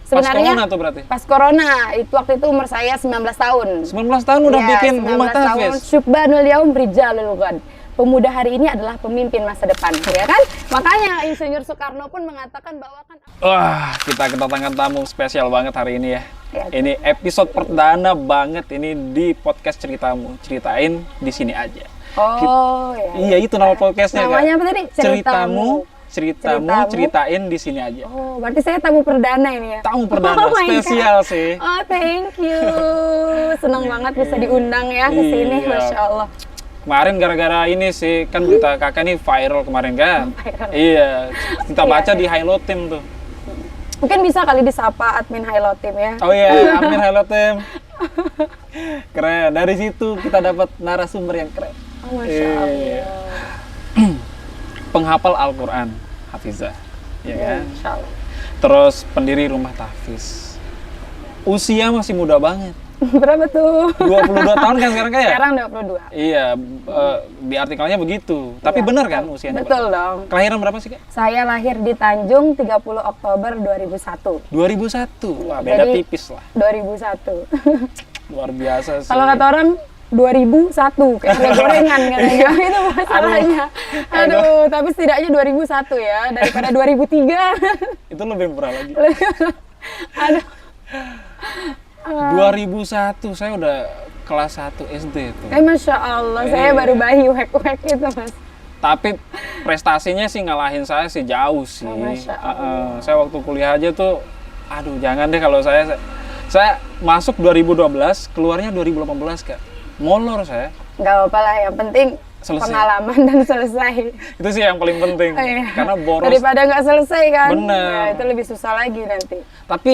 Sebenarnya pas corona tuh berarti? Pas corona, itu waktu itu umur saya 19 tahun. 19 tahun udah Ya, bikin 19 rumah tahun. tahfiz. Syubhanul yaum rijalul ghad. Pemuda hari ini adalah pemimpin masa depan, ya kan? Makanya Insinyur Soekarno pun mengatakan bahwa kan Wah, kita kedatangan tamu spesial banget hari ini ya. Ya. Ini episode perdana banget ini di podcast Ceritamu. Ceritain di sini aja. oh ya. Iya, itu nama podcastnya, Kak. Namanya apa tadi? Ceritamu, ceritain di sini aja. Oh, berarti saya tamu perdana ini ya? Tamu perdana, Oh my spesial God. sih. Oh, thank you. Senang banget bisa diundang ya ke sini, Iya. Masya Allah. Kemarin gara-gara ini sih, kan berita kakak nih viral kemarin kan? Viral. Iya, kita baca Iya. di Highlow Team tuh. Mungkin bisa kali disapa admin Highlow Team ya? Oh iya, Amin Highlow Team. Keren, dari situ kita dapat narasumber yang keren. Oh, Masya Allah. Iya. Penghafal Al-Quran, Hafizah, ya kan? Masya Allah. Terus pendiri rumah tahfiz. Usia masih muda banget. Berapa tuh? 22 tahun kan sekarang kayak? Sekarang 22. Iya, di artikelnya begitu. Tapi Iya, benar kan usianya? Betul dong. Kelahiran berapa sih, Kak? Saya lahir di Tanjung 30 Oktober 2001. 2001. Wah, beda Jadi, tipis lah. 2001. Luar biasa sih. Kalau kata orang 2001 kayak ada gorengan katanya. Itu masalahnya. Aduh, tapi setidaknya 2001 ya daripada 2003. Itu lebih murah lagi. Aduh. 2001 saya udah kelas 1 SD tuh. Masya Allah, saya baru bayi wek-wek itu, Mas. Tapi prestasinya sih ngalahin saya sih jauh sih. Oh, Masya Allah. Saya waktu kuliah aja tuh, aduh jangan deh kalau saya masuk 2012, keluarnya 2018, Kak. Molor saya. Nggak apa-apa lah, yang penting Selesai. pengalaman dan selesai. Itu sih yang paling penting. Oh, iya. Karena boros. Daripada nggak selesai kan. Bener. Ya, itu lebih susah lagi nanti. Tapi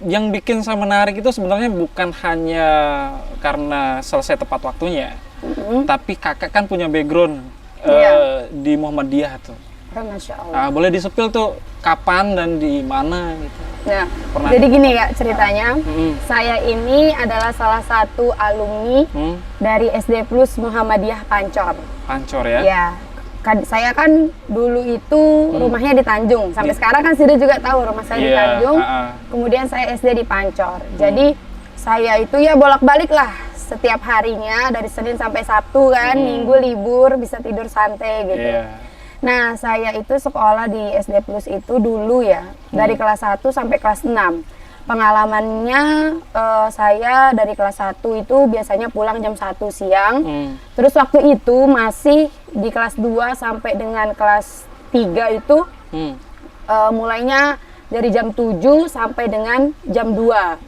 yang bikin saya menarik itu sebenarnya bukan hanya karena selesai tepat waktunya. Tapi kakak kan punya background Iya. di Muhammadiyah tuh. Oh, Masya Allah. Boleh disepil tuh kapan dan di mana gitu. Nah, Pernah. jadi gini ya ceritanya. Mm-mm. Saya ini adalah salah satu alumni dari SD Plus Muhammadiyah Pancor. Pancor ya? Ya, saya kan dulu itu rumahnya di Tanjung. Sampai sekarang kan Sida juga tahu rumah saya di Iya, Tanjung. Kemudian saya SD di Pancor. Jadi saya itu ya bolak-balik lah setiap harinya dari Senin sampai Sabtu kan, Minggu libur bisa tidur santai gitu. Iya. Nah, saya itu sekolah di SD Plus itu dulu ya, dari kelas 1 sampai kelas 6. Pengalamannya saya dari kelas 1 itu biasanya pulang jam 1 siang. Terus waktu itu masih di kelas 2 sampai dengan kelas 3 itu mulainya dari jam 7 sampai dengan jam 2.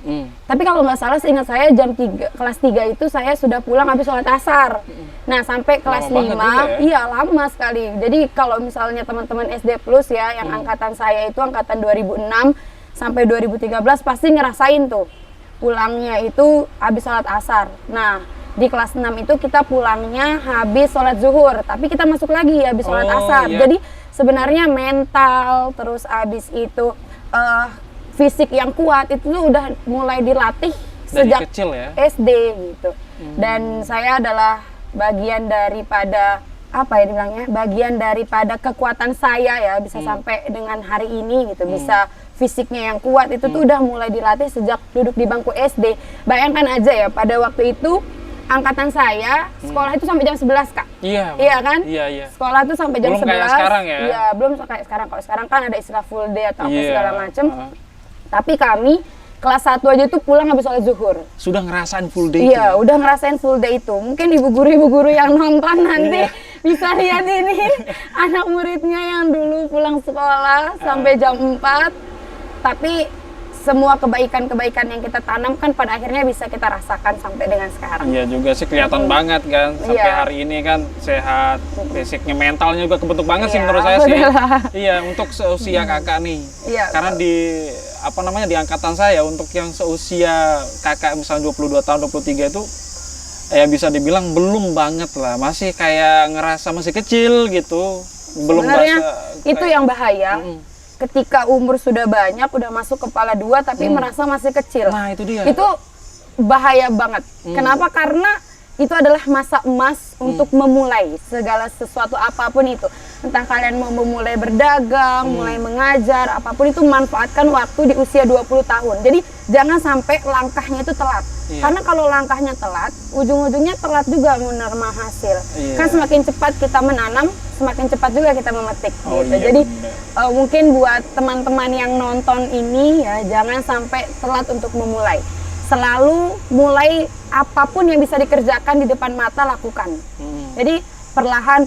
Tapi kalau nggak salah seingat saya jam 3, kelas 3 itu saya sudah pulang habis sholat asar. Nah, sampai kelas Lama 5, banget juga ya? iya lama sekali. Jadi kalau misalnya teman-teman SD Plus ya, yang angkatan saya itu angkatan 2006 sampai 2013 pasti ngerasain tuh. Pulangnya itu habis sholat asar. Nah, di kelas 6 itu kita pulangnya habis sholat zuhur. Tapi kita masuk lagi habis sholat asar. Iya. Jadi sebenarnya mental, terus habis itu fisik yang kuat itu tuh udah mulai dilatih Dari sejak kecil ya? SD gitu. Dan saya adalah bagian daripada apa ya dibilangnya, bagian daripada kekuatan saya ya bisa sampai dengan hari ini gitu, bisa fisiknya yang kuat itu tuh udah mulai dilatih sejak duduk di bangku SD. Bayangkan aja ya, pada waktu itu angkatan saya sekolah itu sampai jam 11, Kak. Iya. Iya kan? Iya. Sekolah tuh sampai jam Belum 11. kayak sekarang ya? Iya, belum kayak sekarang. Kalau sekarang kan ada istilah full day atau apa Iya. segala macem. Tapi kami kelas 1 aja tuh pulang habis sholat zuhur. Sudah ngerasain full day Iya, udah ngerasain full day itu. Mungkin ibu guru yang nonton nanti bisa lihat ini anak muridnya yang dulu pulang sekolah sampai jam 4. Tapi semua kebaikan-kebaikan yang kita tanamkan pada akhirnya bisa kita rasakan sampai dengan sekarang. Iya juga sih, kelihatan banget kan sampai Iya. hari ini kan sehat, fisiknya, mentalnya juga kebentuk banget sih Iya, menurut saya sih. udahlah. Iya, untuk seusia kakak nih. Iya. Karena di di angkatan saya untuk yang seusia kakak misalnya 22 tahun, 23 itu ya bisa dibilang belum banget lah, masih kayak ngerasa masih kecil gitu. Belum Sebenarnya bahasa itu yang bahaya. Ketika umur sudah banyak, udah masuk kepala 2 tapi merasa masih kecil. Nah, itu dia. Itu bahaya banget. Kenapa? Karena itu adalah masa emas untuk memulai segala sesuatu apapun itu. entah kalian mau memulai berdagang, mulai mengajar, apapun itu manfaatkan waktu di usia 20 tahun. Jadi jangan sampai langkahnya itu telat. Karena kalau langkahnya telat, ujung-ujungnya telat juga menerima hasil. Kan semakin cepat kita menanam, semakin cepat juga kita memetik. Gitu. Jadi mungkin buat teman-teman yang nonton ini ya, jangan sampai telat untuk memulai. Selalu mulai apapun yang bisa dikerjakan di depan mata lakukan. Jadi perlahan,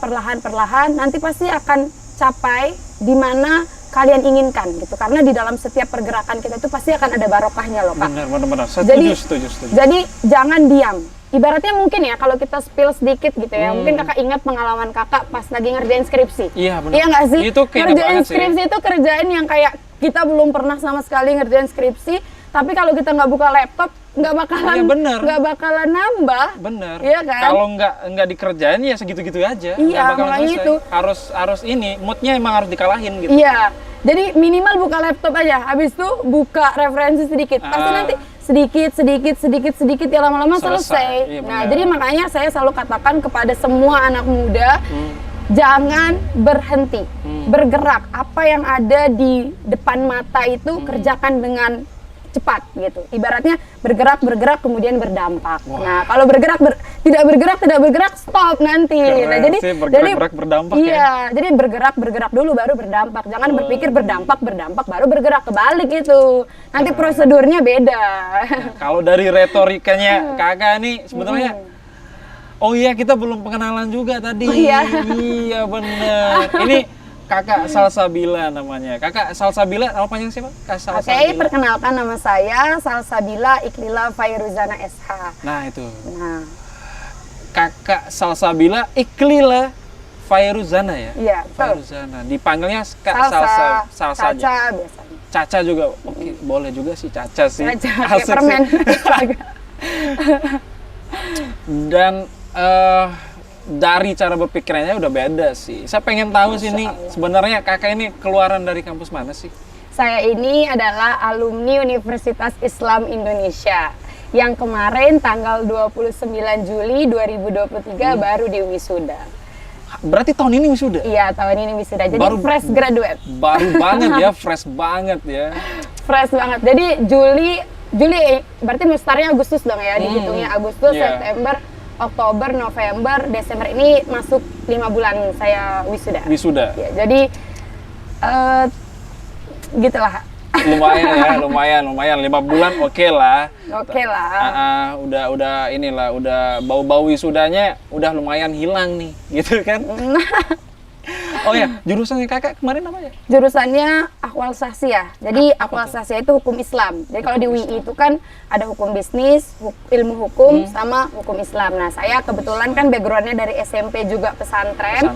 nanti pasti akan capai di mana kalian inginkan gitu. Karena di dalam setiap pergerakan kita itu pasti akan ada barokahnya loh, Kak. Benar. Setuju. Jadi jangan diam. Ibaratnya mungkin ya kalau kita spill sedikit gitu ya, mungkin Kakak ingat pengalaman Kakak pas lagi ngerjain skripsi. Iya benar. Iya nggak sih? Itu ngerjain skripsi itu kerjaan yang kayak kita belum pernah sama sekali ngerjain skripsi, tapi kalau kita nggak buka laptop nggak bakalan nambah. Bener. Iya kan? Kalau nggak dikerjain ya segitu-gitu aja. Iya, makanya itu harus ini moodnya emang harus dikalahin gitu. Iya. Jadi minimal buka laptop aja, habis itu buka referensi sedikit. Pasti nanti sedikit ya lama-lama selesai. Iya, nah, jadi makanya saya selalu katakan kepada semua anak muda, jangan berhenti, bergerak. Apa yang ada di depan mata itu kerjakan dengan cepat gitu. Ibaratnya bergerak kemudian berdampak. Nah, kalau tidak bergerak stop nanti. Keren, nah, jadi berdampak iya, ya. Jadi bergerak dulu baru berdampak. Jangan berpikir berdampak baru bergerak, kebalik itu. Nanti prosedurnya beda. Nah, kalau dari retorikanya Kakak nih sebenarnya oh iya, kita belum pengenalan juga tadi. Oh, iya. Iya bener. Ini Kakak Salsabila namanya. Kakak Salsabila, apa panjang sih, Pak? Oke, perkenalkan nama saya Salsabila Iklila Fairuzana SH. Nah, itu. Nah. Kakak Salsabila Iklila Fairuzana ya? Iya, Fairuzana. Dipanggilnya Kak Salsa Caca biasanya. Caca juga. Oke, boleh juga sih Caca sih. Caca, kayak permen. Dan dari cara berpikirnya udah beda sih. Saya pengen tahu sih nih, sebenarnya Kakak ini keluaran dari kampus mana sih? Saya ini adalah alumni Universitas Islam Indonesia yang kemarin tanggal 29 Juli 2023 baru diwisuda. Berarti tahun ini wisuda? Iya, tahun ini wisuda. Jadi fresh graduate. Baru banget ya, fresh banget ya. Fresh banget. Jadi Juli berarti startnya Agustus dong ya, dihitungnya Agustus, September, Oktober, November, Desember, ini masuk 5 bulan saya wisuda. Ya, jadi gitulah. Lumayan 5 bulan oke lah. Udah bau-bau wisudanya udah lumayan hilang nih, gitu kan? Oh ya, jurusannya Kakak kemarin apa ya? Jurusannya Akwal Sahsiah. Jadi Akwal Sahsiah itu hukum Islam. Jadi kalau di UI itu kan ada hukum bisnis, ilmu hukum, sama hukum Islam. Nah, saya kebetulan kan backgroundnya dari SMP juga pesantren.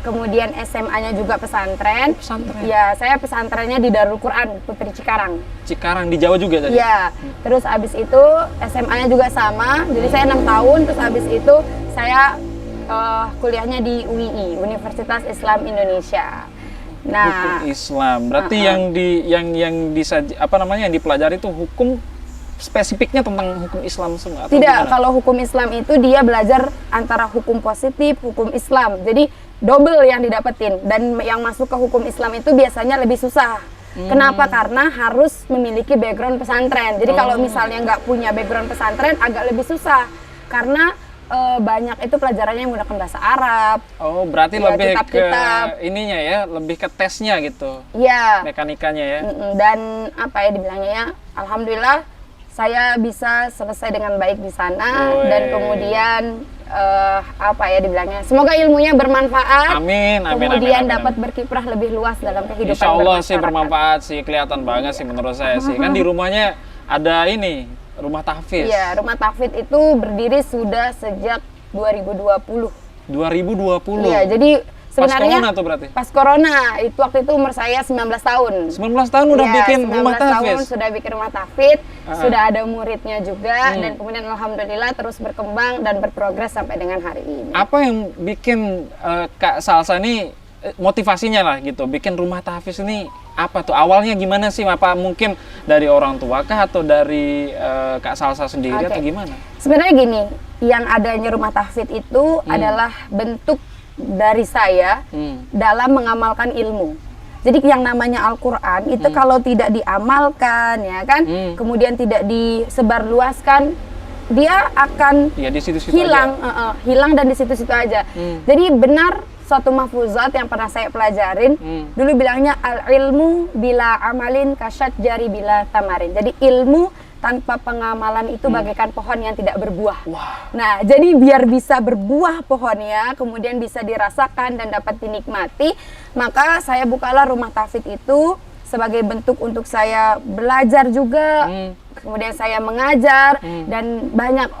Kemudian SMA-nya juga pesantren. Ya, saya pesantrennya di Darul Quran Putri Cikarang. Cikarang di Jawa juga tadi? Iya. Terus abis itu SMA-nya juga sama. Jadi saya 6 tahun. Terus abis itu saya kuliahnya di UII, Universitas Islam Indonesia. Nah, hukum Islam. Berarti yang dipelajari itu hukum spesifiknya tentang hukum Islam semua? Tidak, gimana? Kalau hukum Islam itu dia belajar antara hukum positif, hukum Islam. Jadi double yang didapetin, dan yang masuk ke hukum Islam itu biasanya lebih susah. Kenapa? Karena harus memiliki background pesantren. Jadi kalau misalnya nggak punya background pesantren agak lebih susah, karena banyak itu pelajarannya yang menggunakan bahasa Arab. Oh, berarti ya, lebih kitab-kitab. Ke ininya ya, lebih ke tesnya gitu. Iya. Mekanikanya ya. Dan apa ya dibilangnya ya, alhamdulillah saya bisa selesai dengan baik di sana. Dan kemudian apa ya dibilangnya, semoga ilmunya bermanfaat. Amin. Kemudian dapat berkiprah lebih luas dalam kehidupan. Insya Allah sih bermanfaat sih, kelihatan banget sih menurut saya sih. Kan di rumahnya ada ini, rumah tahfiz. Iya, rumah tahfiz itu berdiri sudah sejak 2020. 2020? Iya, jadi sebenarnya pas corona tuh berarti? Pas corona, itu waktu itu umur saya 19 tahun. 19 tahun udah bikin rumah tahfiz? 19 tahun sudah bikin rumah tahfiz, sudah ada muridnya juga, dan kemudian alhamdulillah terus berkembang dan berprogres sampai dengan hari ini. Apa yang bikin Kak Salsa ini motivasinya lah gitu, bikin rumah tahfiz ini apa tuh? Awalnya gimana sih? Apa mungkin dari orang tua kah atau dari Kak Salsa sendiri atau gimana? Sebenarnya gini, yang adanya rumah tahfiz itu adalah bentuk dari saya dalam mengamalkan ilmu. Jadi yang namanya Al-Quran itu kalau tidak diamalkan, ya kan, kemudian tidak disebarluaskan, dia akan Ya di situ-situ hilang, aja. hilang dan di situ-situ aja. Jadi benar suatu mahfuzat yang pernah saya pelajarin, dulu bilangnya al-ilmu bila amalin kasyat jari bila tamarin. Jadi ilmu tanpa pengamalan itu bagaikan pohon yang tidak berbuah. Wah. Nah, jadi biar bisa berbuah pohonnya, kemudian bisa dirasakan dan dapat dinikmati, maka saya bukalah rumah tahfidz itu sebagai bentuk untuk saya belajar juga. Kemudian saya mengajar dan banyak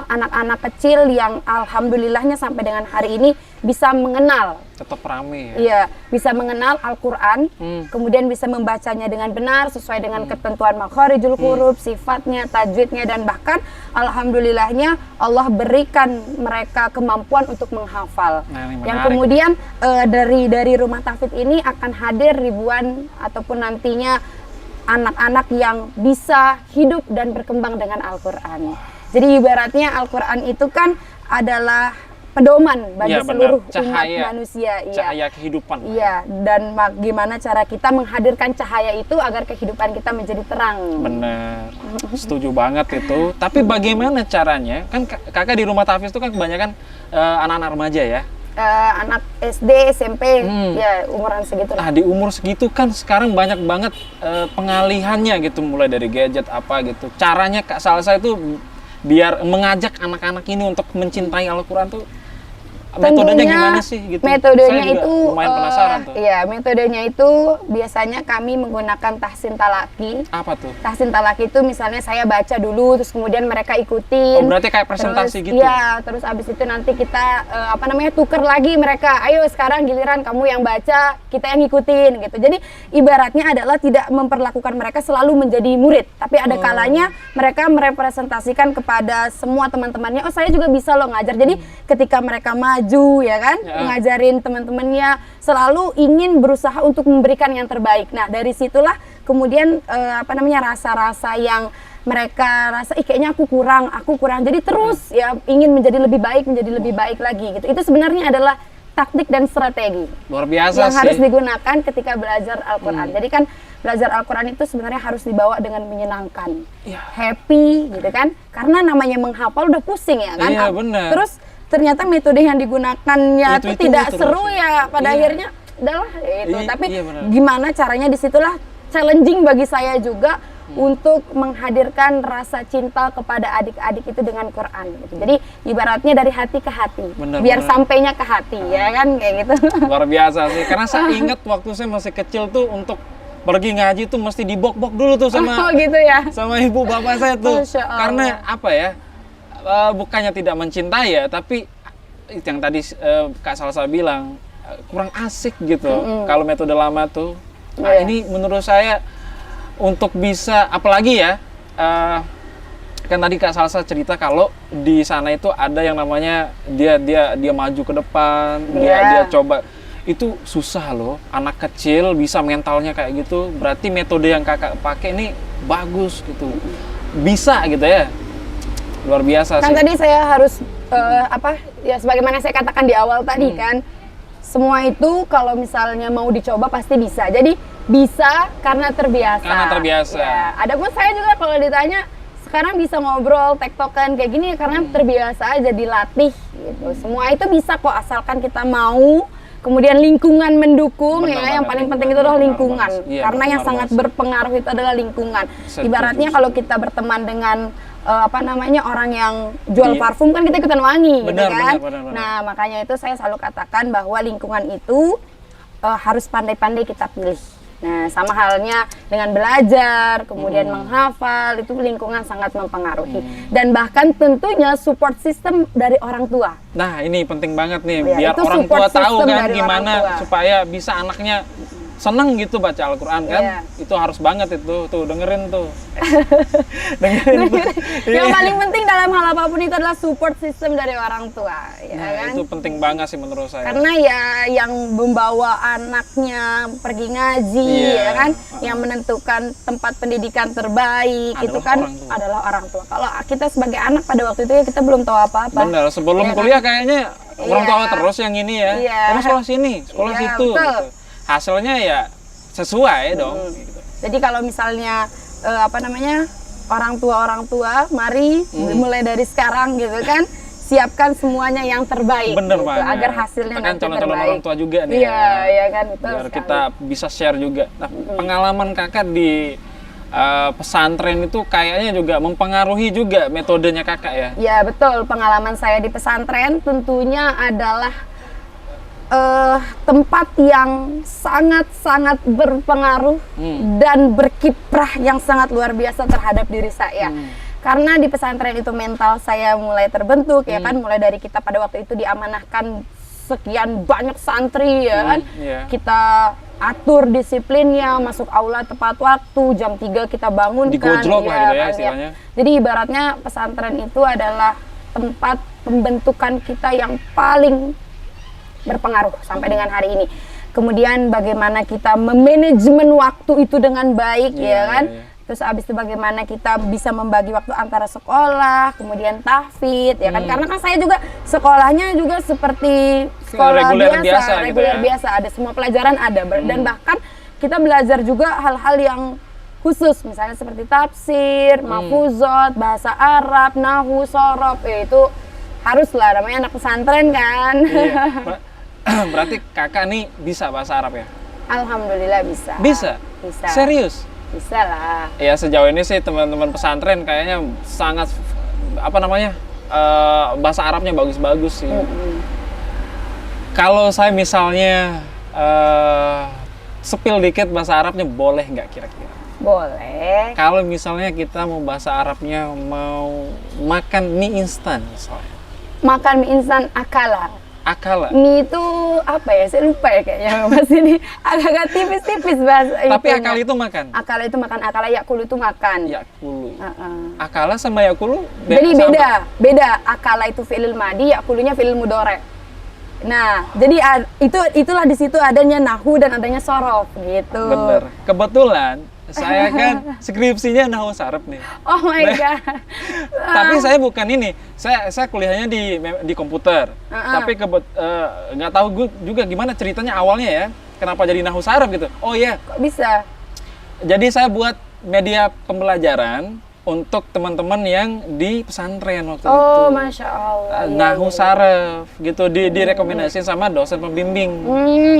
anak-anak kecil yang alhamdulillahnya sampai dengan hari ini bisa mengenal. Tetap rame ya. Iya, bisa mengenal Al-Quran, kemudian bisa membacanya dengan benar sesuai dengan ketentuan makharijul huruf, sifatnya, tajwidnya, dan bahkan alhamdulillahnya Allah berikan mereka kemampuan untuk menghafal. Nah, ini Yang menarik. kemudian dari rumah tahfidz ini akan hadir ribuan ataupun nantinya anak-anak yang bisa hidup dan berkembang dengan Al-Quran. Jadi ibaratnya Al-Quran itu kan adalah pedoman bagi Iya, benar. seluruh umat Cahaya. manusia. Iya. Cahaya kehidupan. Iya, dan gimana cara kita menghadirkan cahaya itu agar kehidupan kita menjadi terang. Bener, setuju banget itu. Tapi bagaimana caranya? Kan kakak di rumah tahfidz itu kan kebanyakan anak-anak remaja ya. Anak SD, SMP, ya umuran segitu lah. Nah, di umur segitu kan sekarang banyak banget pengalihannya gitu, mulai dari gadget apa gitu. Caranya Kak Salsa itu biar mengajak anak-anak ini untuk mencintai Al-Quran tuh metodenya Tentunya gimana sih gitu? Metodenya Saya juga itu lumayan penasaran tuh. Iya, metodenya itu biasanya kami menggunakan tahsin talaki. Apa tuh? Tahsin talaki itu misalnya saya baca dulu, terus kemudian mereka ikutin. Oh, berarti kayak presentasi Terus, gitu? Iya, terus abis itu nanti kita tuker lagi mereka. Ayo sekarang giliran kamu yang baca, kita yang ngikutin gitu. Jadi ibaratnya adalah tidak memperlakukan mereka selalu menjadi murid, tapi ada kalanya mereka merepresentasikan kepada semua teman-temannya. Oh, saya juga bisa loh ngajar. Jadi ketika mereka maju, ya kan, ngajarin teman-temannya, selalu ingin berusaha untuk memberikan yang terbaik. Nah, dari situlah kemudian rasa-rasa yang mereka rasa, kayaknya aku kurang. Jadi terus ya ingin menjadi lebih baik lagi gitu. Itu sebenarnya adalah taktik dan strategi Luar biasa yang sih. harus digunakan ketika belajar Al-Quran. Jadi kan belajar Al-Quran itu sebenarnya harus dibawa dengan menyenangkan, happy gitu kan. Karena namanya menghafal udah pusing ya kan. Iya, benar. Terus ternyata metode yang digunakannya itu tidak terus. seru ya. Pada Iya. akhirnya udahlah itu. Tapi iya, benar. gimana caranya, disitulah challenging bagi saya juga untuk menghadirkan rasa cinta kepada adik-adik itu dengan Quran gitu. Jadi ibaratnya dari hati ke hati, Benar, biar benar. sampainya ke hati, ya kan, kayak gitu. Luar biasa sih. Karena saya ingat waktu saya masih kecil tuh untuk pergi ngaji tuh mesti dibok-bok dulu tuh sama Oh gitu ya. sama ibu bapak saya tuh. Masya Allah. Karena apa ya? Bukannya tidak mencintai ya, tapi yang tadi Kak Salsa bilang kurang asik gitu. Kalau metode lama tuh. Nah, Iya. ini menurut saya untuk bisa, apalagi ya, kan tadi Kak Salsa cerita kalau di sana itu ada yang namanya dia maju ke depan, Iya. dia coba. Itu susah loh, anak kecil bisa mentalnya kayak gitu. Berarti metode yang kakak pakai ini bagus gitu, bisa gitu ya. Luar biasa Kan sih. tadi saya harus ya sebagaimana saya katakan di awal tadi kan, semua itu kalau misalnya mau dicoba pasti bisa. Jadi bisa karena terbiasa. Karena terbiasa. Ya, adapun saya juga kalau ditanya sekarang bisa ngobrol, tektokan kayak gini karena terbiasa aja, dilatih gitu. Semua itu bisa kok asalkan kita mau. Kemudian lingkungan mendukung, Benar ya, yang banget, paling lingkungan. penting itu adalah Benar lingkungan. banget. Iya, Karena yang benar sangat banget. berpengaruh itu adalah lingkungan. Setuju. Ibaratnya kalau kita berteman dengan orang yang jual Iya. parfum kan kita ikutan wangi, Benar, gitu kan. benar. Nah, makanya itu saya selalu katakan bahwa lingkungan itu harus pandai-pandai kita pilih. Nah, sama halnya dengan belajar, kemudian menghafal, itu lingkungan sangat mempengaruhi. Dan bahkan tentunya support system dari orang tua. Nah, ini penting banget nih, Ya, biar itu orang support tua tahu system kan dari gimana orang tua. supaya bisa anaknya seneng gitu baca Al-Quran kan. Iya. Itu harus banget itu, tuh dengerin tuh. dengerin tuh. Yang Iya. paling penting dalam hal apapun itu adalah support system dari orang tua, ya Nah, kan? itu penting banget sih menurut saya. Karena ya yang membawa anaknya pergi ngaji, Iya. ya kan, yang menentukan tempat pendidikan terbaik itu Adalah kan orang tua. adalah orang tua. Kalau kita sebagai anak pada waktu itu ya kita belum tahu apa-apa. Bener, sebelum Iya kan? kuliah kayaknya orang tua terus yang ini ya. Iya. Kamu sekolah sini, sekolah Iya, situ. betul. Gitu. Hasilnya ya sesuai dong. Gitu. Jadi kalau misalnya orang tua, mari mulai dari sekarang gitu kan, siapkan semuanya yang terbaik, Bener gitu, banget. agar hasilnya Kita kan nanti calon-calon terbaik. orang tua juga nih. Iya, ya. iya kan, betul Biar sekali. kita bisa share juga. Nah, pengalaman kakak di pesantren itu kayaknya juga mempengaruhi juga metodenya kakak ya. Ya betul, pengalaman saya di pesantren tentunya adalah tempat yang sangat-sangat berpengaruh dan berkiprah yang sangat luar biasa terhadap diri saya. Karena di pesantren itu mental saya mulai terbentuk ya kan, mulai dari kita pada waktu itu diamanahkan sekian banyak santri ya kan. Iya. Kita atur disiplinnya, masuk aula tepat waktu, jam 3 kita bangunkan. Digojlok lah gitu ya kan, istilahnya. Jadi ibaratnya pesantren itu adalah tempat pembentukan kita yang paling berpengaruh sampai dengan hari ini. Kemudian bagaimana kita memanajemen waktu itu dengan baik ya kan. Terus abis itu bagaimana kita bisa membagi waktu antara sekolah, kemudian tahfidz ya kan. Karena kan saya juga sekolahnya juga seperti sekolah Reguler biasa gitu reguler ya. biasa, ada semua pelajaran ada. Dan bahkan kita belajar juga hal-hal yang khusus, misalnya seperti tafsir, mahfuzot, bahasa Arab, nahwu, shorof, itu haruslah, namanya anak pesantren kan. Iya. Berarti kakak nih bisa bahasa Arab ya? Alhamdulillah bisa. Bisa? Bisa. Serius? Bisa lah. Ya sejauh ini sih teman-teman pesantren kayaknya sangat bahasa Arabnya bagus-bagus sih. Kalau saya misalnya sepil dikit bahasa Arabnya boleh nggak kira-kira? Boleh. Kalau misalnya kita mau bahasa Arabnya mau makan mie instan misalnya. Makan mie instan akala. Akala. Mie itu apa ya? Saya lupa ya kayaknya Mas ini. Agak-agak tipis-tipis bahasa Tapi itunya. akal itu makan. Akala itu makan, akala yakulu itu makan. Yakulu. Heeh. Akala sama yakulu Jadi sama. beda. Akala itu fi'il madi, yakulunya fi'il mudhari'. Nah, jadi itulah di situ adanya nahwu dan adanya shorof gitu. Bener. Kebetulan saya kan skripsinya nahwu saraf nih. Oh my god. Tapi saya bukan ini. Saya kuliahnya di komputer. Tapi nggak tahu gue juga gimana ceritanya awalnya ya. Kenapa jadi nahwu saraf gitu? Oh iya. Kok bisa? Jadi saya buat media pembelajaran untuk teman-teman yang di pesantren waktu itu. Oh, masya Allah. Nahwu saraf gitu direkomendasiin sama dosen pembimbing.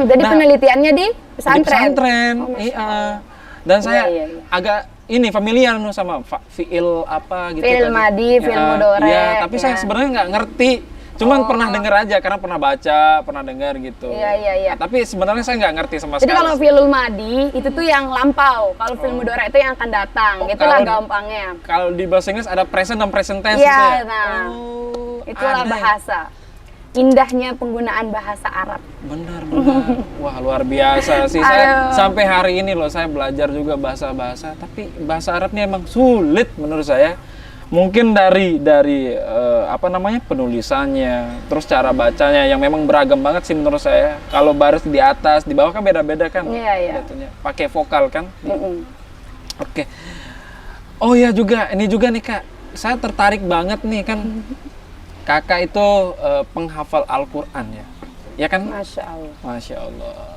Jadi Nah, penelitiannya di pesantren. Di pesantren. Oh, masya Iya. Allah. Dan saya Iya. agak ini familiar sama fiil apa gitu. Fiil tadi. madi, fiil mudhari', Iya, tapi saya ya. sebenarnya nggak ngerti. Cuman pernah dengar aja karena pernah baca, pernah dengar gitu. Iya. Nah, tapi sebenarnya saya nggak ngerti sama Jadi sekali. kalau fi'lul madi itu tuh yang lampau, kalau fi'il mudhari' itu yang akan datang. Itulah kalau- gampangnya. Kalau di bahasa Inggris ada present dan present tense Iya, gitu ya. nah. Oh, Itulah ada ya? bahasa. Indahnya penggunaan bahasa Arab. Benar. Wah, luar biasa sih. Saya sampai hari ini loh saya belajar juga bahasa-bahasa, tapi bahasa Arabnya emang sulit menurut saya. Mungkin dari penulisannya, terus cara bacanya yang memang beragam banget sih menurut saya. Kalau baris di atas, di bawah kan beda-beda kan. Iya. Jatuhnya. Pakai vokal kan. Mm-mm. Oke. Oh ya juga, ini juga nih Kak. Saya tertarik banget nih kan. Kakak itu penghafal Al-Qur'an ya. Ya kan? Masya Allah. Masya Allah.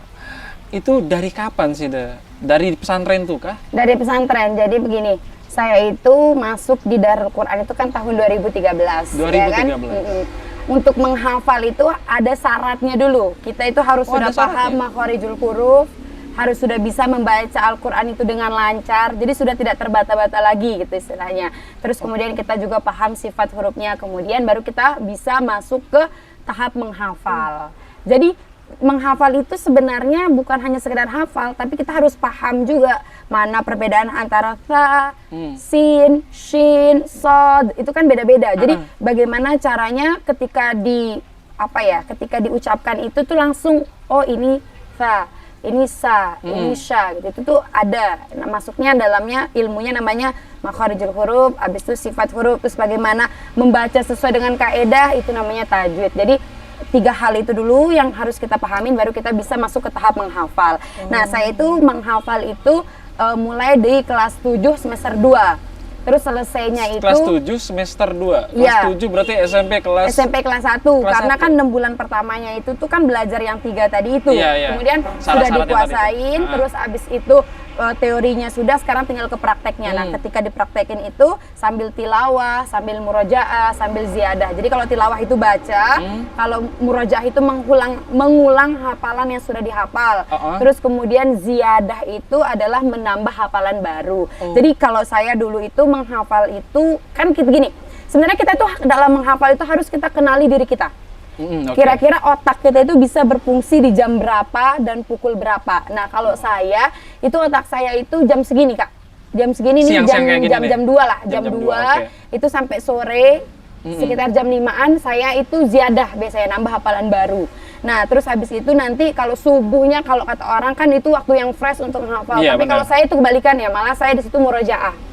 Itu dari kapan sih, dari pesantren tuh kah? Dari pesantren, jadi begini. Saya itu masuk di Darul Quran itu kan tahun 2013. 2013. Ya kan? Untuk menghafal itu ada syaratnya dulu. Kita itu harus Oh, sudah ada syaratnya? paham makhorijul huruf, harus sudah bisa membaca Al-Quran itu dengan lancar, jadi sudah tidak terbata-bata lagi gitu istilahnya. Terus kemudian kita juga paham sifat hurufnya, kemudian baru kita bisa masuk ke tahap menghafal. Jadi menghafal itu sebenarnya bukan hanya sekedar hafal, tapi kita harus paham juga mana perbedaan antara tha, sin, shin, sod, itu kan beda-beda. Jadi bagaimana caranya ketika ketika diucapkan itu tuh langsung, oh ini tha, ini sa, ini sya, gitu. Itu tuh ada. Nah, masuknya dalamnya ilmunya namanya makharijul huruf, habis itu sifat huruf, terus bagaimana membaca sesuai dengan kaedah, itu namanya tajwid. Jadi 3 hal itu dulu yang harus kita pahamin, baru kita bisa masuk ke tahap menghafal. Nah, saya itu menghafal itu mulai di kelas 7 semester 2. Terus selesainya itu Kelas 7 semester 2. Kelas Iya. 7 berarti SMP kelas 1 Kelas karena 1. kan 6 bulan pertamanya itu tuh kan belajar yang 3 tadi itu. Iya, iya. Kemudian sudah Syarat-syaratnya dikuasain, tadi. terus abis itu teorinya sudah, sekarang tinggal ke prakteknya. Nah, ketika dipraktekin itu sambil tilawah, sambil murojaah, sambil ziyadah. Jadi kalau tilawah itu baca, kalau murojaah itu mengulang hafalan yang sudah dihafal. Terus kemudian ziyadah itu adalah menambah hafalan baru. Jadi kalau saya dulu itu menghafal itu kan gini. Sebenarnya kita tuh dalam menghafal itu harus kita kenali diri kita. Okay. Kira-kira otak kita itu bisa berfungsi di jam berapa dan pukul berapa. Nah, kalau saya, itu otak saya itu jam segini, Kak. Jam segini nih, jam 2 lah. Jam 2, okay. Itu sampai sore, sekitar jam 5-an, saya itu ziyadah, biasanya nambah hafalan baru. Nah, terus habis itu nanti kalau subuhnya, kalau kata orang kan itu waktu yang fresh untuk menghafal. Iya, tapi kalau saya itu kebalikan ya, malah saya di situ murojaah.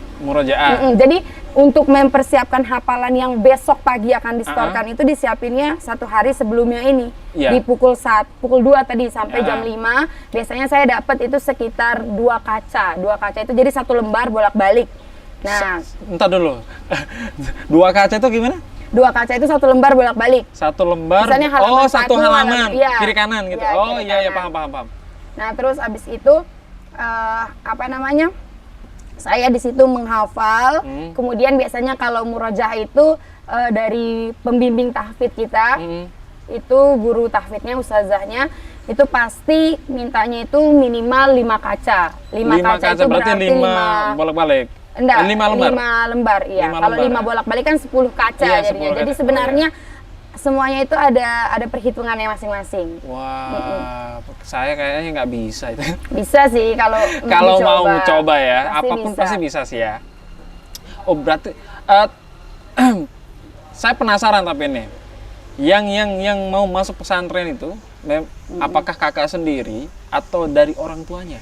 Jadi untuk mempersiapkan hafalan yang besok pagi akan disetorkan itu disiapinnya 1 hari sebelumnya ini. Di pukul 2 tadi sampai jam 5 biasanya saya dapat itu sekitar 2 kaca. 2 kaca itu jadi 1 lembar bolak-balik. Nah, entar dulu. 2 kaca itu gimana? 2 kaca itu 1 lembar bolak-balik. 1 lembar. Misalnya halaman 1 halaman iya. kiri kanan gitu. Iya, Iya, paham. Nah, terus abis itu saya di situ menghafal. Kemudian biasanya kalau murojaah itu dari pembimbing tahfidz kita, itu guru tahfidznya, ustazahnya, itu pasti mintanya itu minimal 5 kaca. 5 kaca itu berarti 5 bolak-balik. Enggak, 5 lembar. 5 lembar, iya. Kalau 5 bolak-balik kan 10 kaca jadinya. Jadi sebenarnya semuanya itu ada perhitungannya masing-masing. Wah, saya kayaknya nggak bisa itu. Bisa sih kalau mau coba ya, pasti apapun bisa. pasti bisa sih ya. Oh berarti saya penasaran tapi ini, yang mau masuk pesantren itu, apakah kakak sendiri atau dari orang tuanya?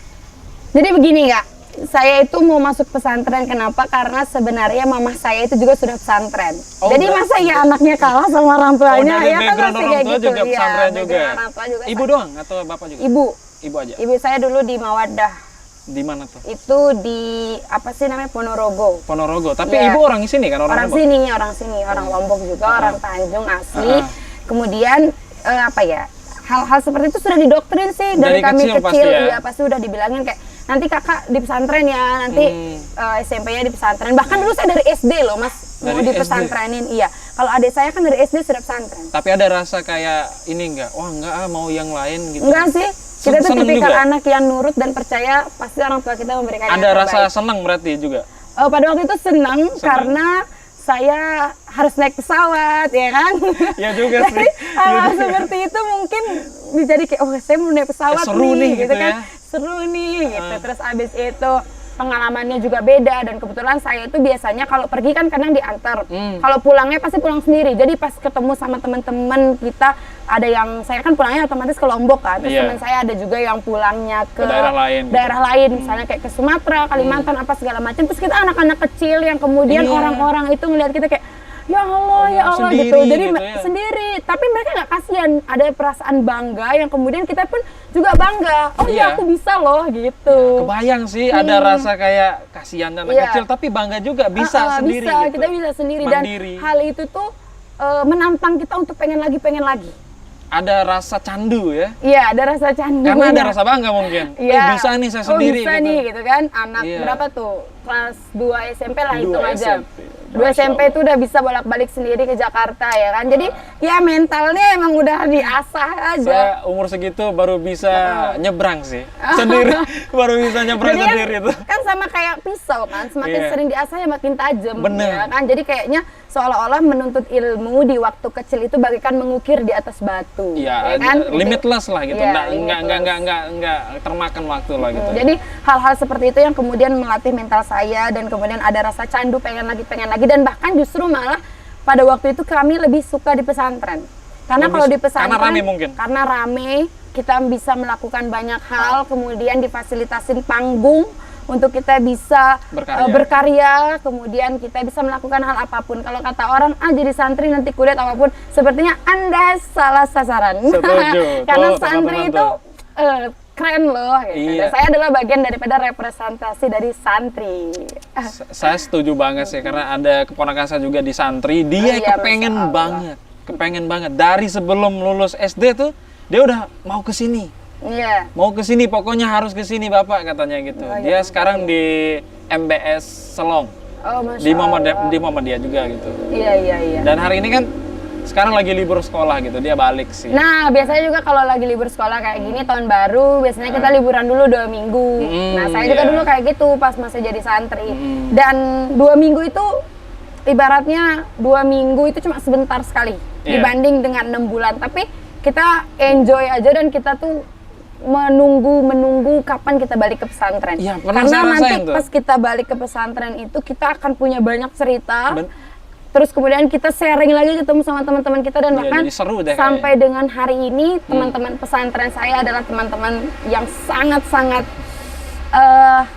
Jadi begini, Kak. Saya itu mau masuk pesantren, kenapa? Karena sebenarnya mamah saya itu juga sudah pesantren. Jadi masa ya anaknya kalah sama orang tuanya? Dari Ya kan background pasti orang kayak tua gitu. juga pesantren juga. Orang tua juga. Ibu doang atau bapak juga? Ibu. Ibu aja. Ibu saya dulu di Mawaddah. Di mana tuh? Itu di apa sih namanya, Ponorogo. Ponorogo. Tapi Ya. ibu orang sini kan, orang Lombok? Orang Lombok juga, orang Tanjung asli. Kemudian hal-hal seperti itu sudah didoktrin sih dari kami kecil kecil. pasti ya? Iya, pasti udah dibilangin kayak nanti kakak di pesantren ya, nanti SMP-nya di pesantren. Bahkan dulu saya dari SD loh, Mas, mau Dari di pesantrenin. Iya. Kalau adik saya kan dari SD sudah pesantren. Tapi ada rasa kayak ini enggak? Wah, enggak mau yang lain gitu. Enggak sih. Kita tuh Seneng tipikal juga? anak yang nurut dan percaya pasti orang tua kita memberikan yang Ada terbaik. rasa senang berarti juga. Pada waktu itu senang karena saya harus naik pesawat, ya kan? Ya juga sih. Hal-hal seperti itu mungkin dijadi kayak, oh saya mau naik pesawat seru nih gitu kan. ya. Seru nih, gitu. Terus abis itu pengalamannya juga beda, dan kebetulan saya itu biasanya kalau pergi kan kadang diantar. Kalau pulangnya pasti pulang sendiri. Jadi pas ketemu sama teman-teman kita, ada yang saya kan pulangnya otomatis ke Lombok kan. Terus teman saya ada juga yang pulangnya ke daerah lain, misalnya kayak ke Sumatera, Kalimantan, apa segala macam. Terus kita anak-anak kecil yang kemudian orang-orang itu ngelihat kita kayak ya Allah sendiri, gitu. Jadi gitu ya. sendiri, tapi mereka nggak kasihan. Ada perasaan bangga yang kemudian kita pun juga bangga. Oh iya, aku bisa loh gitu. Kebayang sih ada rasa kayak kasihan anak kecil, tapi bangga juga bisa sendiri. Bisa, gitu. kita bisa sendiri. Mandiri. Dan hal itu tuh menantang kita untuk pengen lagi. Ada rasa candu ya? Iya, ada rasa candu. Karena ada rasa bangga mungkin. Iya. Bisa nih saya sendiri. Bisa gitu. nih gitu kan. Anak berapa tuh? Kelas 2 SMP lah, hitung aja. 2 SMP itu udah bisa bolak-balik sendiri ke Jakarta ya kan. Jadi ya mentalnya emang udah diasah aja. Saya umur segitu baru bisa nyebrang sih. Sendiri. Baru bisa nyebrang Jadi sendiri itu. kan sama kayak pisau kan, semakin sering diasah ya makin tajam. Bener. Ya kan? Jadi kayaknya seolah-olah menuntut ilmu di waktu kecil itu bagaikan mengukir di atas batu. Iya, ya kan? limitless lah gitu. Iya, Enggak termakan waktu lah gitu. Jadi hal-hal seperti itu yang kemudian melatih mental saya, dan kemudian ada rasa candu pengen lagi, dan bahkan justru malah pada waktu itu kami lebih suka di pesantren. Karena kalau di pesantren karena rame mungkin. Karena rame, kita bisa melakukan banyak hal, kemudian difasilitasin panggung untuk kita bisa berkarya, kemudian kita bisa melakukan hal apapun. Kalau kata orang, jadi santri nanti kuliah apapun, sepertinya Anda salah sasaran. Setuju. Karena Tuh, santri teman-teman itu keren loh gitu. Iya. Dan saya adalah bagian daripada representasi dari santri. Saya setuju banget sih, karena ada keponakan saya juga di santri, dia Oh iya, kepengen Masya Allah. banget, kepengen banget dari sebelum lulus SD tuh dia udah mau ke sini. Iya. Mau ke sini, pokoknya harus ke sini Bapak, katanya gitu. Oh, Dia iya. sekarang di MBS Selong, Oh, Masya di Allah. Muhammadiyah juga gitu. Iya. Dan hari ini kan sekarang lagi libur sekolah gitu, dia balik sih. Nah, biasanya juga kalau lagi libur sekolah kayak gini, tahun baru, biasanya kita liburan dulu 2 minggu. Nah, saya juga iya. dulu kayak gitu pas masih jadi santri. Dan 2 minggu itu, ibaratnya 2 minggu itu cuma sebentar sekali. Iya. Dibanding dengan 6 bulan. Tapi kita enjoy aja dan kita tuh menunggu kapan kita balik ke pesantren. Iya, pernah Karena saya nanti rasain tuh. pas kita balik ke pesantren itu, kita akan punya banyak cerita. Ben- Terus kemudian kita sharing lagi, ketemu sama teman-teman kita, dan Iya, bahkan jadi seru deh sampai dengan hari ini teman-teman pesantren saya adalah teman-teman yang sangat-sangat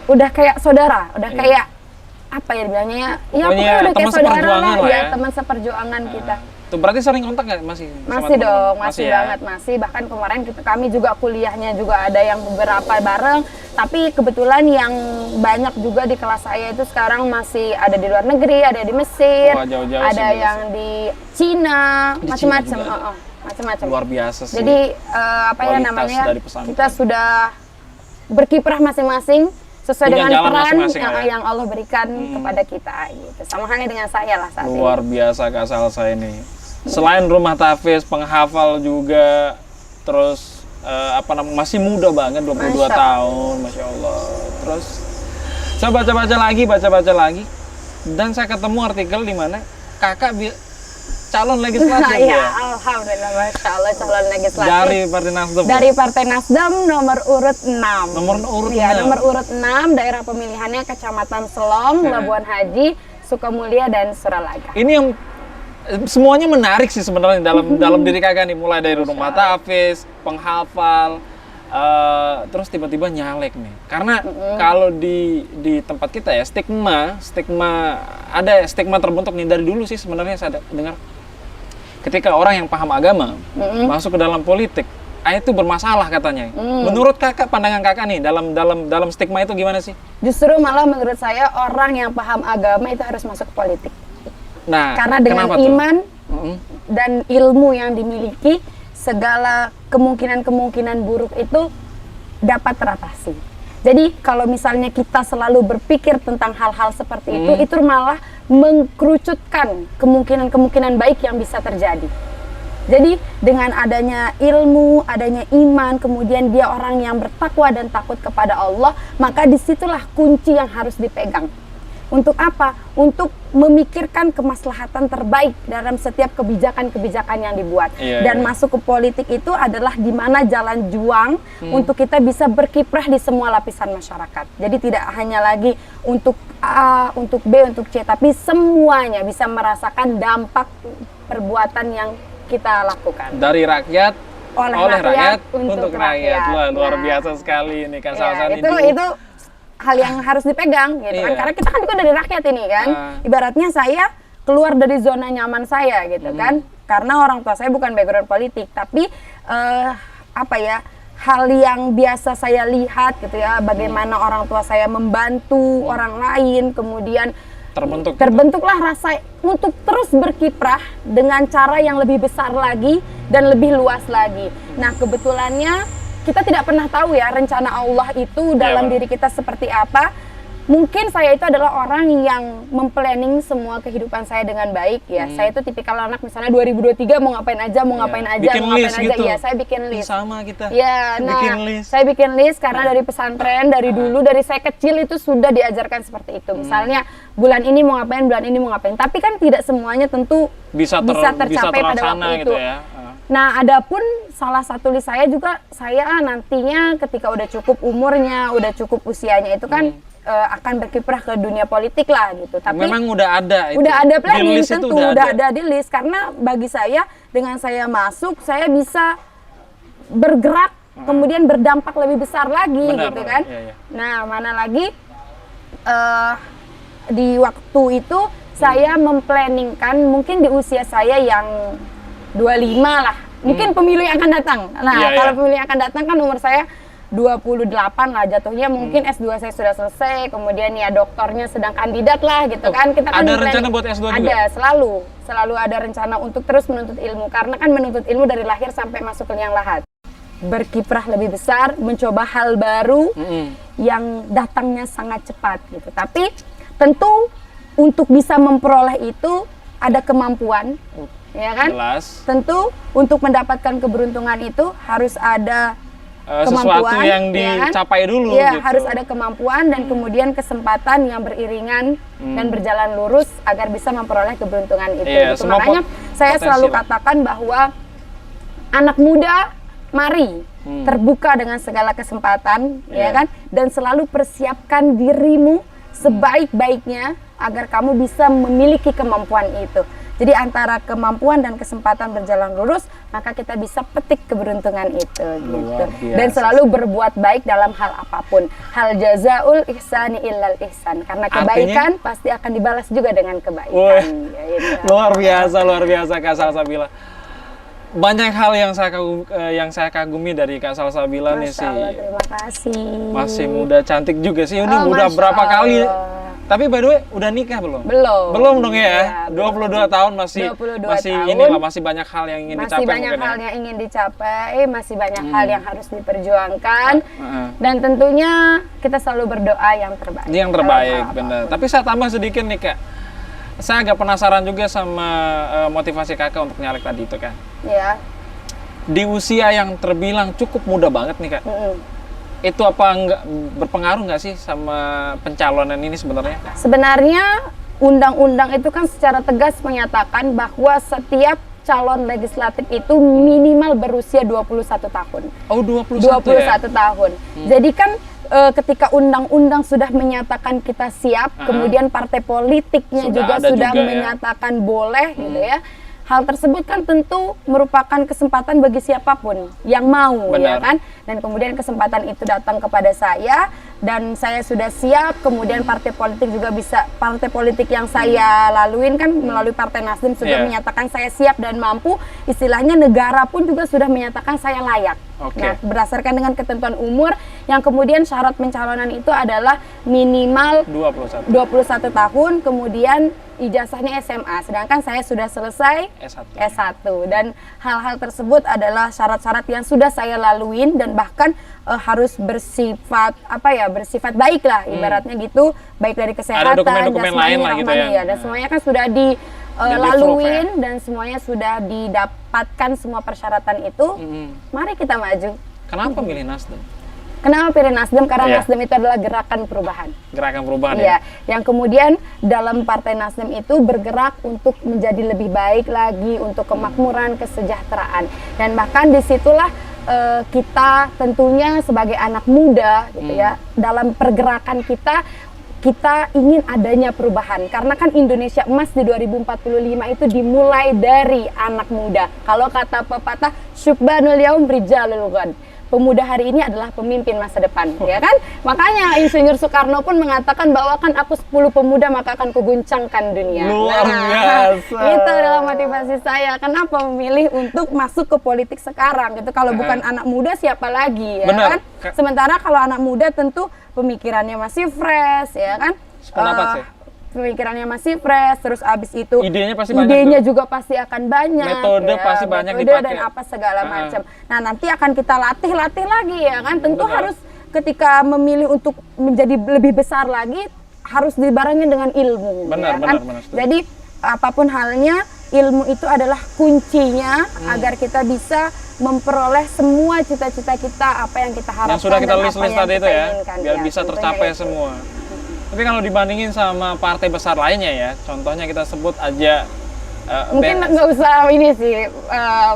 udah kayak saudara, udah kayak apa ya dibilangnya ya, Pokoknya pokoknya udah kayak teman saudara seperjuangan lah ya, ya. teman seperjuangan kita. Tuh berarti sering kontak nggak masih? sama Masih teman-teman? dong, masih ya? banget, masih. Bahkan kemarin kami juga kuliahnya juga ada yang beberapa bareng, tapi kebetulan yang banyak juga di kelas saya itu sekarang masih ada di luar negeri, ada di Mesir, Wah, jauh-jauh ada sih, yang di Cina, Di macam-macam. Cina juga. Macam-macam. Luar biasa sih. Jadi apa ya Kualitas namanya? dari pesantren. Kita sudah berkiprah masing-masing sesuai Punya dengan jalan peran masing-masing lah ya. yang Allah berikan kepada kita gitu. Sama halnya dengan saya lah saat Luar ini. biasa Kak Salsa ini. Selain rumah tahfiz, penghafal juga, terus masih muda banget, 22 Masya tahun, Masya Allah. Terus saya baca-baca lagi, dan saya ketemu artikel di mana kakak calon legislatif Ya, ya, alhamdulillah, Masya Allah, calon legislatif. dari Partai Nasdem. Dari Partai Nasdem nomor urut 6. Nomor urut Ya, 6. nomor urut 6, daerah pemilihannya Kecamatan Selong, Labuan Haji, Sukamulya, dan Suralaga. Ini yang semuanya menarik sih sebenarnya dalam diri kakak nih, mulai dari rumah tahfiz, penghafal, terus tiba-tiba nyalek nih. Karena kalau di tempat kita ya, stigma terbentuk nih dari dulu sih sebenarnya saya dengar. Ketika orang yang paham agama masuk ke dalam politik, itu bermasalah katanya. Menurut kakak, pandangan kakak nih dalam stigma itu gimana sih? Justru malah menurut saya orang yang paham agama itu harus masuk ke politik. Nah, Karena dengan kenapa tuh? iman dan ilmu yang dimiliki, segala kemungkinan-kemungkinan buruk itu dapat teratasi. Jadi kalau misalnya kita selalu berpikir tentang hal-hal seperti itu malah mengkerucutkan kemungkinan-kemungkinan baik yang bisa terjadi. Jadi dengan adanya ilmu, adanya iman, kemudian dia orang yang bertakwa dan takut kepada Allah, maka disitulah kunci yang harus dipegang. Untuk apa? Untuk memikirkan kemaslahatan terbaik dalam setiap kebijakan-kebijakan yang dibuat. Dan masuk ke politik itu adalah di mana jalan juang untuk kita bisa berkiprah di semua lapisan masyarakat. Jadi tidak hanya lagi untuk A, untuk B, untuk C, tapi semuanya bisa merasakan dampak perbuatan yang kita lakukan. Dari rakyat, oleh rakyat, untuk rakyat. Wah, luar Nah, biasa sekali ini Kak ya, Salsa ini. itu hal yang harus dipegang gitu kan, Iya. karena kita kan juga dari rakyat ini kan. Ibaratnya saya keluar dari zona nyaman saya gitu kan, karena orang tua saya bukan background politik, tapi hal yang biasa saya lihat gitu ya, bagaimana orang tua saya membantu orang lain, kemudian terbentuklah rasa untuk terus berkiprah dengan cara yang lebih besar lagi dan lebih luas lagi. Nah, kebetulannya kita tidak pernah tahu ya rencana Allah itu dalam diri kita seperti apa. Mungkin saya itu adalah orang yang memplanning semua kehidupan saya dengan baik ya. Saya itu tipikal anak misalnya 2023 mau ngapain aja, mau ngapain aja, bikin mau ngapain list aja. gitu. Iya, saya bikin list. Sama kita. Ya, nah, bikin list. saya bikin list karena dari pesantren, dari dulu, dari saya kecil itu sudah diajarkan seperti itu. Misalnya bulan ini mau ngapain, bulan ini mau ngapain. Tapi kan tidak semuanya tentu bisa tercapai pada waktu itu. Gitu ya. Nah, adapun salah satu list saya juga, saya nantinya ketika udah cukup umurnya, udah cukup usianya itu kan akan berkiprah ke dunia politik lah gitu. Tapi memang udah ada itu. Udah ada planning list tentu, itu udah ada di list, karena bagi saya dengan saya masuk saya bisa bergerak kemudian berdampak lebih besar lagi. Benar, gitu kan. iya. Nah, mana lagi di waktu itu saya memplanningkan mungkin di usia saya yang 25 lah. Mungkin pemilu yang akan datang. Nah, kalau pemilu yang akan datang kan umur saya 28 lah jatuhnya, mungkin S2 saya sudah selesai, kemudian ya doktornya sedang kandidat lah gitu kan. Kita kan ada rencana buat S2 juga? Ada, selalu ada rencana untuk terus menuntut ilmu, karena kan menuntut ilmu dari lahir sampai masuk ke liang lahat. Berkiprah lebih besar, mencoba hal baru yang datangnya sangat cepat gitu. Tapi tentu untuk bisa memperoleh itu ada kemampuan, ya kan? Jelas. Tentu untuk mendapatkan keberuntungan itu harus ada sesuatu kemampuan yang ya kan? dicapai dulu ya, gitu. harus ada kemampuan dan kemudian kesempatan yang beriringan dan berjalan lurus agar bisa memperoleh keberuntungan itu. Iya, Gitu. Makanya saya selalu katakan bahwa anak muda mari terbuka dengan segala kesempatan, ya kan? Dan selalu persiapkan dirimu sebaik-baiknya agar kamu bisa memiliki kemampuan itu. Jadi antara kemampuan dan kesempatan berjalan lurus, maka kita bisa petik keberuntungan itu. Gitu. Dan selalu berbuat baik dalam hal apapun. Hal jazaul ihsani illal ihsan. Karena kebaikan pasti akan dibalas juga dengan kebaikan. Ya, luar biasa Kak Salsabila. Banyak hal yang saya kagumi dari Kak Salsabila nih sih. Allah, terima kasih. Masih muda, cantik juga sih. Ini udah berapa kali? Tapi by the way, udah nikah belum? Belum dong ya. 22 tahun masih tahun. Masih banyak hal yang ingin dicapai. Masih banyak hal yang ingin dicapai, masih banyak hal yang harus diperjuangkan. Dan tentunya kita selalu berdoa yang terbaik. Yang terbaik, benar. Tapi saya tambah sedikit nih Kak. Saya agak penasaran juga sama motivasi Kakak untuk nyalek tadi itu kan. Iya. Di usia yang terbilang cukup muda banget nih Kak. Itu apa enggak berpengaruh nggak sih sama pencalonan ini sebenarnya? Sebenarnya undang-undang itu kan secara tegas menyatakan bahwa setiap calon legislatif itu minimal berusia 21 tahun. Oh, 21 ya? Tahun. Jadi kan ketika undang-undang sudah menyatakan kita siap, kemudian partai politiknya juga sudah menyatakan boleh gitu ya. Hal tersebut kan tentu merupakan kesempatan bagi siapapun yang mau, ya kan? Dan kemudian kesempatan itu datang kepada saya dan saya sudah siap. Kemudian partai politik juga bisa, partai politik yang saya laluin kan melalui Partai Nasdem sudah menyatakan saya siap dan mampu. Istilahnya negara pun juga sudah menyatakan saya layak. Nah, berdasarkan dengan ketentuan umur yang kemudian syarat pencalonan itu adalah minimal 21 tahun, kemudian ijazahnya SMA, sedangkan saya sudah selesai S1. Dan hal-hal tersebut adalah syarat-syarat yang sudah saya laluin dan bahkan harus bersifat bersifat baik lah ibaratnya gitu, baik dari kesehatan, ada dokumen-dokumen lain lah gitu ya. Dan semuanya kan sudah dilaluin dan semuanya sudah didapatkan semua persyaratan itu. Mari kita maju. Kenapa milih Nasdem? Kenapa pilih Nasdem? Karena Nasdem itu adalah gerakan perubahan. Gerakan perubahan ya. Yang kemudian dalam Partai Nasdem itu bergerak untuk menjadi lebih baik lagi, untuk kemakmuran, kesejahteraan. Dan bahkan disitulah kita tentunya sebagai anak muda gitu ya, dalam pergerakan kita ingin adanya perubahan. Karena kan Indonesia emas di 2045 itu dimulai dari anak muda. Kalau kata pepatah, syubbanul yaum rijalul ghad. Pemuda hari ini adalah pemimpin masa depan, ya kan? Makanya Insinyur Soekarno pun mengatakan bahwa kan aku 10 pemuda maka akan kuguncangkan dunia. Luar biasa. Itu adalah motivasi saya. Kenapa memilih untuk masuk ke politik sekarang gitu? Kalau bukan anak muda siapa lagi, ya kan? Sementara kalau anak muda tentu pemikirannya masih fresh, ya kan? Pendapat sih. Pemikirannya masih fresh, terus abis itu idenya juga pasti akan banyak, metode pasti banyak dipakai dan apa segala macam. Nah, nanti akan kita latih lagi ya kan. Tentu harus ketika memilih untuk menjadi lebih besar lagi harus dibarengin dengan ilmu. Benar. Jadi apapun halnya, ilmu itu adalah kuncinya agar kita bisa memperoleh semua cita-cita kita, apa yang kita harapkan. Yang sudah kita list tadi itu ya, biar bisa tercapai semua. Tapi kalau dibandingin sama partai besar lainnya ya, contohnya kita sebut aja mungkin nggak usah ini sih,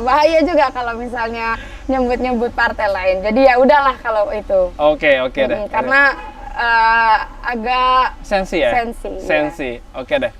bahaya juga kalau misalnya nyebut partai lain. Jadi ya udahlah kalau itu. Oke deh. Karena agak sensi ya. Sensi. Oke deh.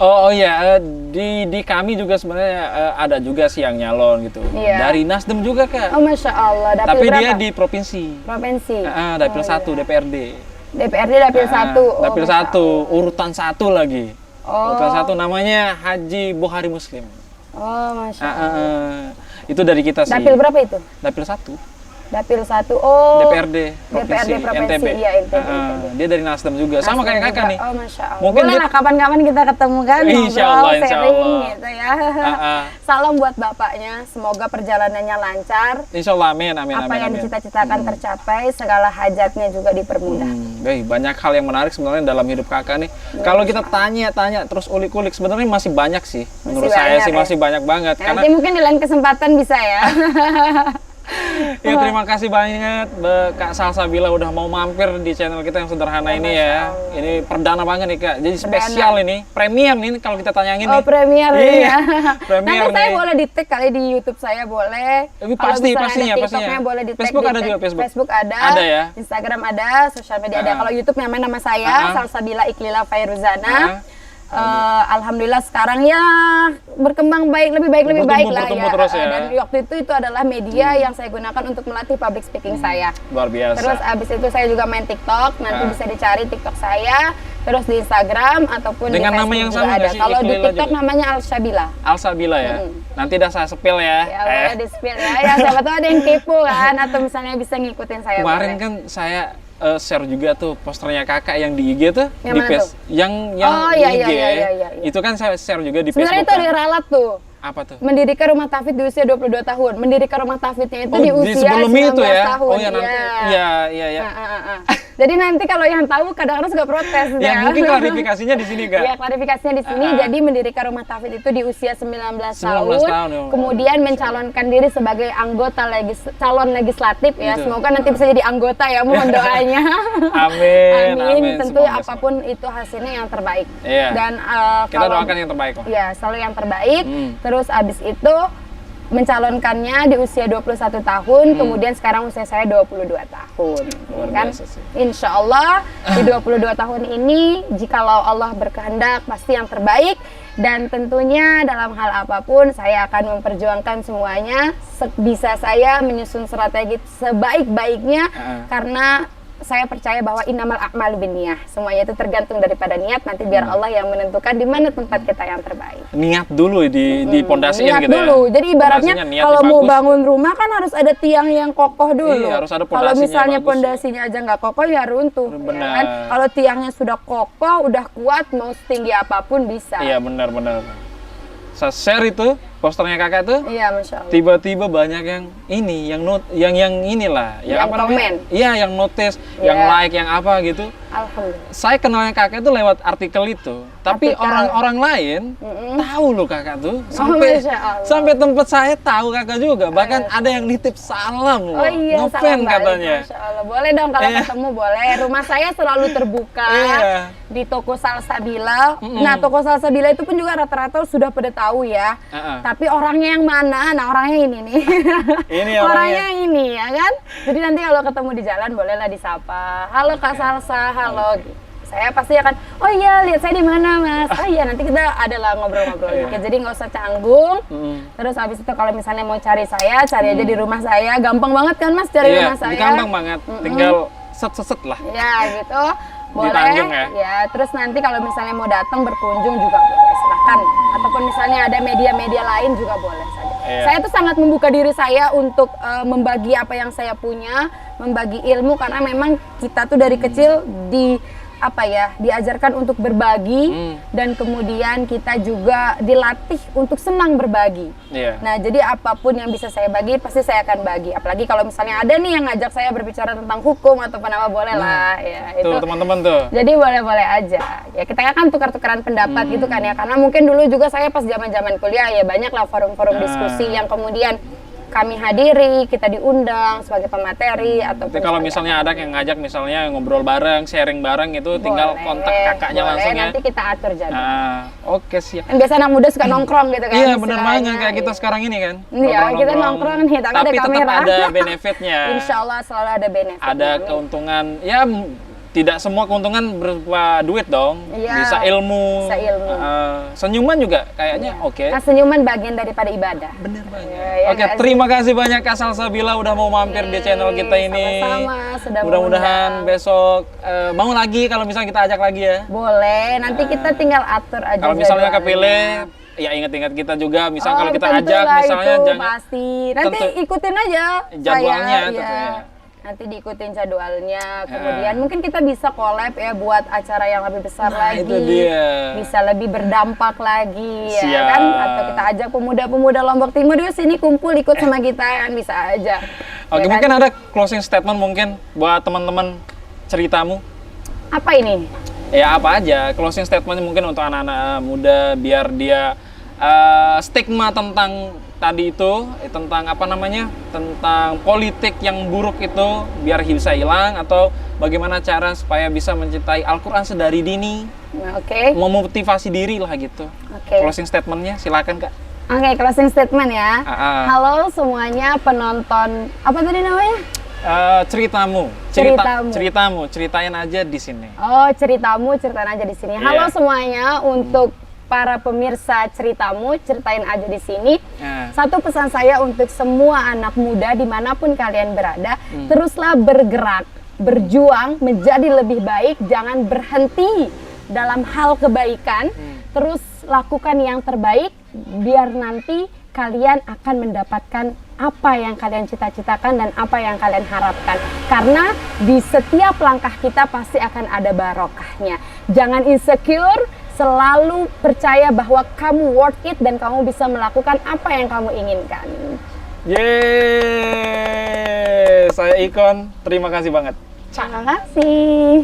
Oh iya, di kami juga sebenarnya ada juga sih yang nyalon gitu. Dari Nasdem juga Kak. Oh Masya Allah. Tapi dia di provinsi. Dapil 1 DPRD. Dapil 1. Dapil 1, urutan 1 lagi. Urutan 1 namanya Haji Buhari Muslim. Oh, Masya Allah. Itu dari kita sih. Dapil berapa itu? Dapil 1. Dapil 1, oh DPRD DPRD Provinsi, NTB. iya NTB. Dia dari Nasdem juga, sama Nasdem kayak kakak juga. nih. Oh Masya Allah. Mungkin Boleh dia- lah kapan-kapan kita ketemu kan, Insya ngobrol, Allah, insya sharing Allah. gitu ya. Ah. Salam buat bapaknya, semoga perjalanannya lancar. Insya Allah, amin, amin, Apa amin, yang amin. dicita-citakan tercapai, segala hajatnya juga dipermudah. Banyak hal yang menarik sebenarnya dalam hidup kakak nih. Kalau kita tanya-tanya terus ulik-ulik, sebenarnya masih banyak sih. Menurut saya banyak sih ya. masih banyak banget. Karena Nanti mungkin di lain kesempatan bisa ya. ya terima kasih banget Kak Salsabila udah mau mampir di channel kita yang sederhana ini ya. Ini perdana banget nih Kak. Jadi spesial ini, premium nih kalau kita tanyangin Oh nih. premier Iya, ya. premier Nanti saya nih. boleh di tag kali di YouTube saya boleh. Tapi Kalau pasti, misalnya pastinya, ada pastinya. TikToknya boleh di tag. Facebook ada juga, Facebook. ada. Ada ya? Instagram ada, sosial media ada. Kalau YouTube namanya nama saya Salsabila Iklila Fairuzana. Alhamdulillah sekarang ya berkembang baik, lebih baik lah bertumbuh ya. terus ya. Dan waktu itu adalah media yang saya gunakan untuk melatih public speaking saya. Luar biasa. Terus abis itu saya juga main TikTok, nanti bisa dicari TikTok saya, terus di Instagram ataupun Dengan di nama Facebook yang juga sama ada. nggak sih? Kalau di Iklila TikTok juga? namanya Alsabila. Alsabila ya. Nanti dah saya sepil ya. Ya boleh di spill ya. Ya siapa tahu ada yang kepo kan, atau misalnya bisa ngikutin saya. Kemarin boleh. kan saya share juga tuh posternya kakak yang di IG tuh, Yang di mana Face, tuh? yang Oh, di iya, IG. iya. Itu kan saya share juga di Sebenarnya Facebook. itu ada ralat tuh. Apa tuh? Mendirikan rumah tafid di usia 22 tahun. Mendirikan rumah tafidnya itu di usia sebelum 19 itu ya. tahun. Oh ya nanti. Iya. Jadi nanti kalau yang tahu kadang-kadang suka protes Ya mungkin klarifikasinya di sini Kak. Iya, klarifikasinya di sini. Jadi mendirikan rumah tafid itu di usia 19 tahun. 19 tahun, ya. Kemudian mencalonkan diri sebagai anggota calon legislatif ya. Itu. Semoga nanti bisa jadi anggota ya, mohon doanya. Amin. Tentu Semoga, apapun itu hasilnya yang terbaik. Iya. Dan kita doakan yang terbaik kok. ya selalu yang terbaik. Terus abis itu mencalonkannya di usia 21 tahun, kemudian sekarang usia saya 22 tahun. Luar Kan? biasa sih. Insya Allah di 22 tahun ini, jikalau Allah berkehendak pasti yang terbaik. Dan tentunya dalam hal apapun saya akan memperjuangkan semuanya sebisa saya, menyusun strategi sebaik-baiknya karena saya percaya bahwa innamal a'malu binniyah. Semuanya itu tergantung daripada niat, nanti biar Allah yang menentukan di mana tempat kita yang terbaik. Niat dulu di pondasiin Niat gitu dulu. ya. Jadi ibaratnya Pondasinya niatnya kalau mau bagus. bangun rumah kan harus ada tiang yang kokoh dulu. Iya, harus ada Kalau pondasinya misalnya bagus. pondasinya aja nggak kokoh ya runtuh. Ya Benar. kan? Kalau tiangnya sudah kokoh, udah kuat, mau setinggi apapun bisa. Iya benar. Saya share itu posternya kakak tuh. Iya, Masya Allah. Tiba-tiba banyak yang ini, yang inilah, Yang apa namanya? komen. Iya, yang notice, yang Iya. like, yang apa gitu. Alhamdulillah. Saya kenalnya kakak itu lewat artikel itu, tapi Artikel. orang-orang lain tahu loh kakak tuh, sampai Masya Allah. sampai tempat saya tahu kakak juga, bahkan ada yang nitip salam loh, Oh iya, ngefan salam balik, katanya. Masya Allah. Boleh dong kalau Iya. ketemu boleh. Rumah saya selalu terbuka Iya. di toko Salsabila. Nah, toko Salsabila itu pun juga rata-rata sudah pada tahu ya. Tapi orangnya yang mana? Nah, orangnya ini nih. Ini orangnya orangnya. ini ya kan. Jadi nanti kalau ketemu di jalan bolehlah disapa. Halo Kak Salsa, halo. Saya pasti akan, oh iya lihat saya di mana Mas. Oh iya nanti kita adalah ngobrol-ngobrol dikit. Jadi nggak usah canggung. Terus habis itu kalau misalnya mau cari saya, cari aja di rumah saya. Gampang banget kan Mas cari Iya, rumah saya. gampang banget, tinggal set lah. Ya gitu. Boleh. Tanjung ya? Ya, terus nanti kalau misalnya mau datang berkunjung juga boleh, silahkan. Ataupun misalnya ada media-media lain juga boleh saja. Iya. Saya tuh sangat membuka diri saya untuk membagi apa yang saya punya, membagi ilmu karena memang kita tuh dari kecil diajarkan untuk berbagi dan kemudian kita juga dilatih untuk senang berbagi. Iya. Nah, jadi apapun yang bisa saya bagi pasti saya akan bagi. Apalagi kalau misalnya ada nih yang ngajak saya berbicara tentang hukum atau apa boleh lah ya. Tuh teman-teman tuh. Jadi boleh-boleh aja. Ya kita kan tukar-tukaran pendapat gitu kan ya. Karena mungkin dulu juga saya pas zaman-zaman kuliah ya banyak lah forum-forum diskusi yang kemudian kami hadiri, kita diundang sebagai pemateri atau Tapi kalau misalnya ada yang ngajak misalnya ngobrol bareng, sharing bareng itu tinggal kontak kakaknya langsung ya. Nanti kita atur jadwal. Nah, oke siap. Kan biasa anak muda suka nongkrong gitu kan. Iya benar istilahnya. banget kayak kita sekarang ini kan. Iya, Ngobrol-ngobrol. kita nongkrong nih, tapi ada tetap kamera. ada benefitnya. Insya Allah selalu ada benefit. Ada keuntungan. Ya tidak semua keuntungan berupa duit dong. Iya, Bisa ilmu. bisa ilmu. Senyuman juga kayaknya oke. Nah, senyuman bagian daripada ibadah. Bener banget. Ya, Oke, nggak sih? terima kasih banyak Kak Salsabila udah mau mampir di channel kita ini. Sama-sama, sudah Mudah-mudahan mengundang. besok mau lagi kalau misalnya kita ajak lagi ya. Boleh, nanti kita tinggal atur aja. Kalau misalnya jadwalnya. kepilih ya ingat-ingat kita juga. Misal Oh, kalau kita tentu ajak lah misalnya itu, jangan pasti. Nanti tentu. ikutin aja Jadwalnya, saya, tentu ya. Nanti diikutin jadwalnya. Kemudian mungkin kita bisa collab ya buat acara yang lebih besar Nah, lagi. itu dia. Bisa lebih berdampak lagi ya Siap. kan? Atau kita ajak pemuda-pemuda Lombok Timur yuk sini kumpul ikut sama kita kan bisa aja. Oke, Ya kan? mungkin ada closing statement mungkin buat teman-teman ceritamu. Apa ini? Ya apa aja, closing statement mungkin untuk anak-anak muda biar dia stigma tentang tadi itu, tentang apa namanya, tentang politik yang buruk itu biar bisa hilang, atau bagaimana cara supaya bisa mencintai Al-Quran sedari dini, Nah, oke. memotivasi diri lah gitu. Oke. Closing statementnya silakan Kak. Oke, closing statement ya. Ah. Halo semuanya penonton, apa tadi namanya? Ceritamu, ceritain aja di sini. Oh, ceritamu, ceritain aja di sini. Halo Iya. semuanya, untuk para pemirsa ceritamu, ceritain aja di sini. Nah. Satu pesan saya untuk semua anak muda dimanapun kalian berada, teruslah bergerak, berjuang menjadi lebih baik, jangan berhenti dalam hal kebaikan, terus lakukan yang terbaik, biar nanti kalian akan mendapatkan apa yang kalian cita-citakan dan apa yang kalian harapkan. Karena di setiap langkah kita pasti akan ada barokahnya. Jangan insecure, selalu percaya bahwa kamu worth it dan kamu bisa melakukan apa yang kamu inginkan. Yeay, saya Ikon, terima kasih banget. Terima kasih.